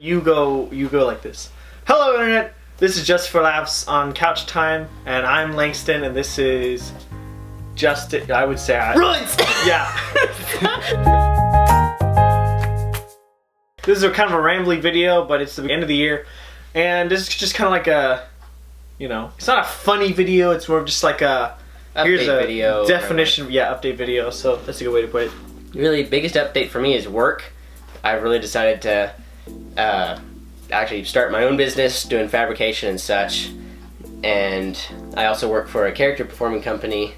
You go like this. Hello Internet, this is Just for Laughs on Couch Time, and I'm Langston, and this is just, I would say, yeah. This is kind of a rambly video, but it's the end of the year, and this is just kind of like a, it's not a funny video, it's more of just like a, here's a video, definition, update video, so that's a good way to put it. Really, biggest update for me is work. I've really decided to actually start my own business doing fabrication and such, and I also work for a character performing company.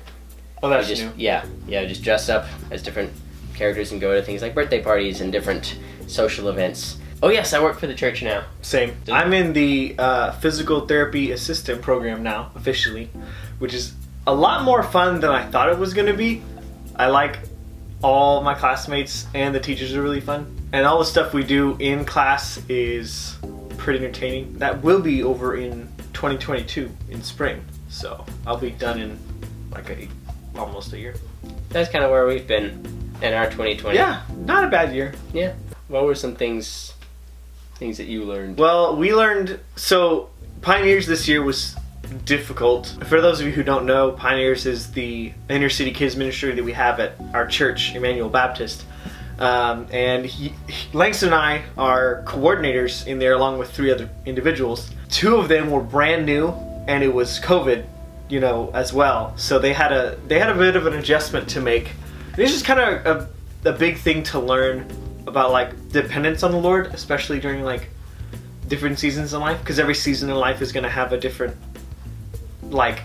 Oh, that's new. new. Yeah, just dress up as different characters and go to things like birthday parties and different social events. Oh yes, I work for the church now. Same. I'm in the physical therapy assistant program now, officially, which is a lot more fun than I thought it was going to be. I like all my classmates, and the teachers are really fun. And all the stuff we do in class is pretty entertaining. That will be over in 2022 in spring. So I'll be done in like almost a year. That's kind of where we've been in our 2020. Yeah, not a bad year. Yeah. What were some things that you learned? Well, we learned, so Pioneers this year was difficult. For those of you who don't know, Pioneers is the inner city kids ministry that we have at our church, Emmanuel Baptist. And Langston and I are coordinators in there along with 3 other individuals. 2 of them were brand new, and it was COVID, as well. So they had a bit of an adjustment to make. This is kind of a big thing to learn about, like, dependence on the Lord, especially during like different seasons in life, because every season in life is going to have a different like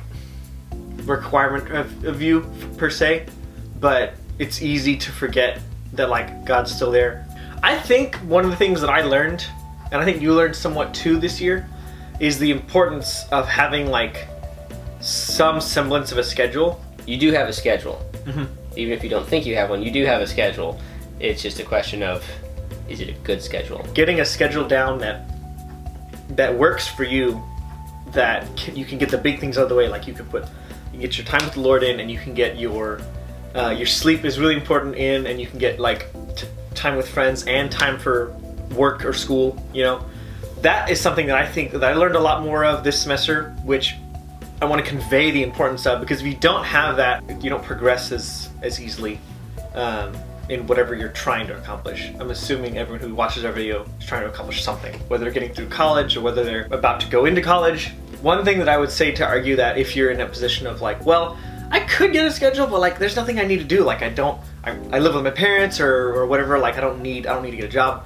requirement of you per se, but it's easy to forget that like God's still there. I think one of the things that I learned, and I think you learned somewhat too this year, is the importance of having like some semblance of a schedule. You do have a schedule. Mm-hmm. Even if you don't think you have one, you do have a schedule. It's just a question of, is it a good schedule? Getting a schedule down that works for you, that you can get the big things out of the way. Like you can get your time with the Lord in, and you can get your sleep is really important in, and you can get like time with friends and time for work or school. That is something that I think that I learned a lot more of this semester, which I want to convey the importance of, because if you don't have that, you don't progress as easily in whatever you're trying to accomplish. I'm assuming everyone who watches our video is trying to accomplish something, whether they're getting through college or whether they're about to go into college. One thing that I would say to argue that if you're in a position of like, well, I could get a schedule, but like there's nothing I need to do. Like I live with my parents or whatever, like I don't need to get a job.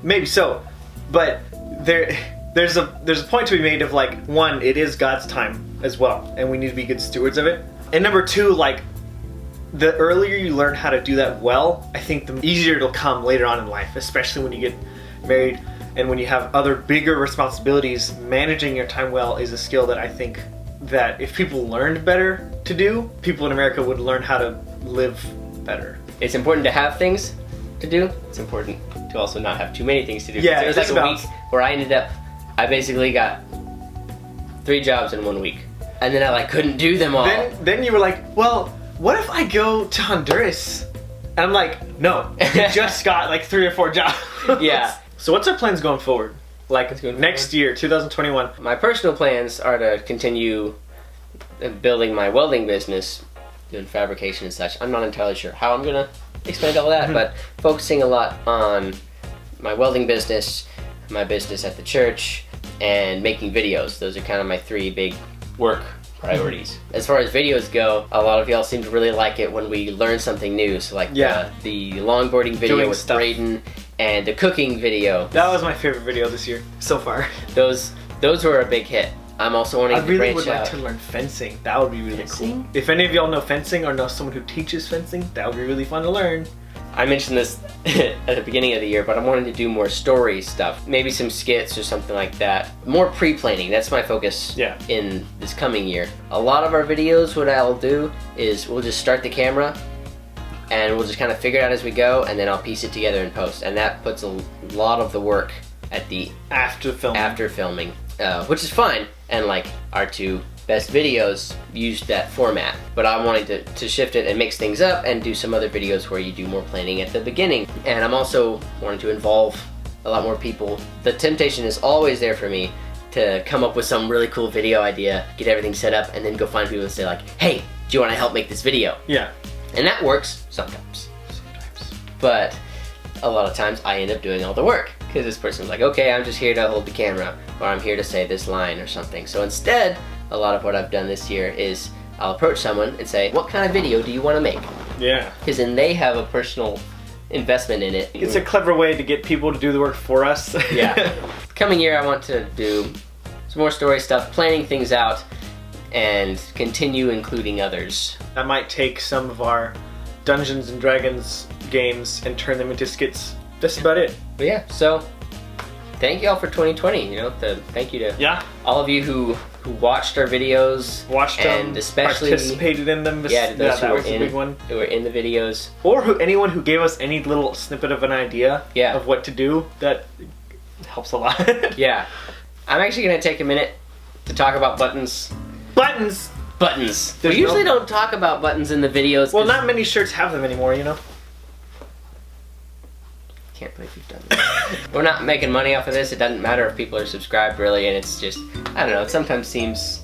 Maybe so. But there's a point to be made of like, one, it is God's time as well, and we need to be good stewards of it. And number 2, like the earlier you learn how to do that well, I think the easier it'll come later on in life, especially when you get married and when you have other bigger responsibilities. Managing your time well is a skill that I think that if people learned better to do, people in America would learn how to live better. It's important to have things to do. It's important to also not have too many things to do. Yeah, there was like a week where I basically got 3 jobs in 1 week, and then I like couldn't do them all. Then you were like, well, what if I go to Honduras? And I'm like, no, you just got like 3 or 4 jobs. Yeah. So what's our plans going forward? Like next year, 2021. My personal plans are to continue building my welding business, doing fabrication and such. I'm not entirely sure how I'm gonna expand all that, but focusing a lot on my welding business, my business at the church, and making videos. Those are kind of my 3 big work priorities. As far as videos go, a lot of y'all seem to really like it when we learn something new. So like the longboarding video with Braden and the cooking video. That was my favorite video this year so far. Those were a big hit. I'm also wanting to branch out. I really would like to learn fencing. That would be really cool. If any of y'all know fencing or know someone who teaches fencing, that would be really fun to learn. I mentioned this at the beginning of the year, but I'm wanting to do more story stuff. Maybe some skits or something like that. More pre-planning, that's my focus in this coming year. A lot of our videos, what I'll do is we'll just start the camera and we'll just kind of figure it out as we go, and then I'll piece it together in post. And that puts a lot of the work at the after filming, which is fine. And like our 2 best videos used that format, but I'm wanting to shift it and mix things up and do some other videos where you do more planning at the beginning. And I'm also wanting to involve a lot more people. The temptation is always there for me to come up with some really cool video idea, get everything set up, and then go find people and say like, hey, do you want to help make this video? Yeah. And that works sometimes. But a lot of times I end up doing all the work because this person's like, okay, I'm just here to hold the camera, or I'm here to say this line or something. So instead, a lot of what I've done this year is I'll approach someone and say, what kind of video do you want to make? Yeah. Because then they have a personal investment in it. It's a clever way to get people to do the work for us. Yeah. Coming year, I want to do some more story stuff, planning things out, and continue including others. I might take some of our Dungeons and Dragons games and turn them into skits. That's about it. But yeah, so thank you all for 2020. You know, thank you to all of you who watched our videos, and especially participated in them. Yeah, those that was a big one. Who were in the videos, or anyone who gave us any little snippet of an idea of what to do. That helps a lot. Yeah, I'm actually gonna take a minute to talk about buttons. Buttons. We usually don't talk about buttons in the videos. Well, not many shirts have them anymore, you know. Can't believe you've done that. We're not making money off of this. It doesn't matter if people are subscribed, really, and it's just, I don't know, it sometimes seems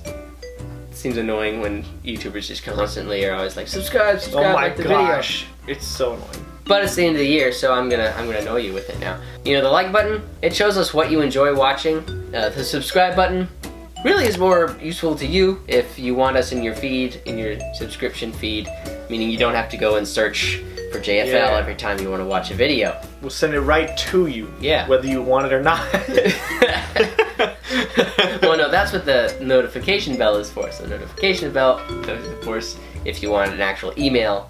annoying when YouTubers just constantly are always like, subscribe, oh my like the gosh, video. it's so annoying. But it's the end of the year, so I'm gonna annoy you with it now. You know, the like button, it shows us what you enjoy watching. The subscribe button really is more useful to you if you want us in your feed, in your subscription feed, meaning you don't have to go and search for JfL every time you want to watch a video. We'll send it right to you, whether you want it or not. Well, no, that's what the notification bell is for. So the notification bell, of course, if you want an actual email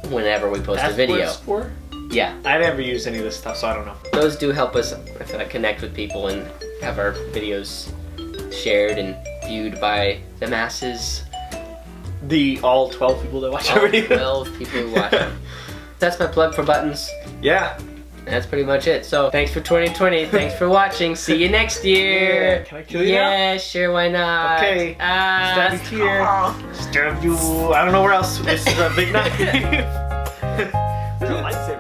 whenever we post a video. That's what it's for? Yeah. I never use any of this stuff, so I don't know. Those do help us connect with people and have our videos shared and viewed by the masses. All 12 people that watch our video. 12 people who watch them. That's my plug for buttons. Yeah. That's pretty much it. So thanks for 2020. Thanks for watching. See you next year. Yeah. Can I kill you now? Yeah, sure. Why not? Okay. Stab you here. Stab you. I don't know where else. This is a big knife. There's a lightsaber.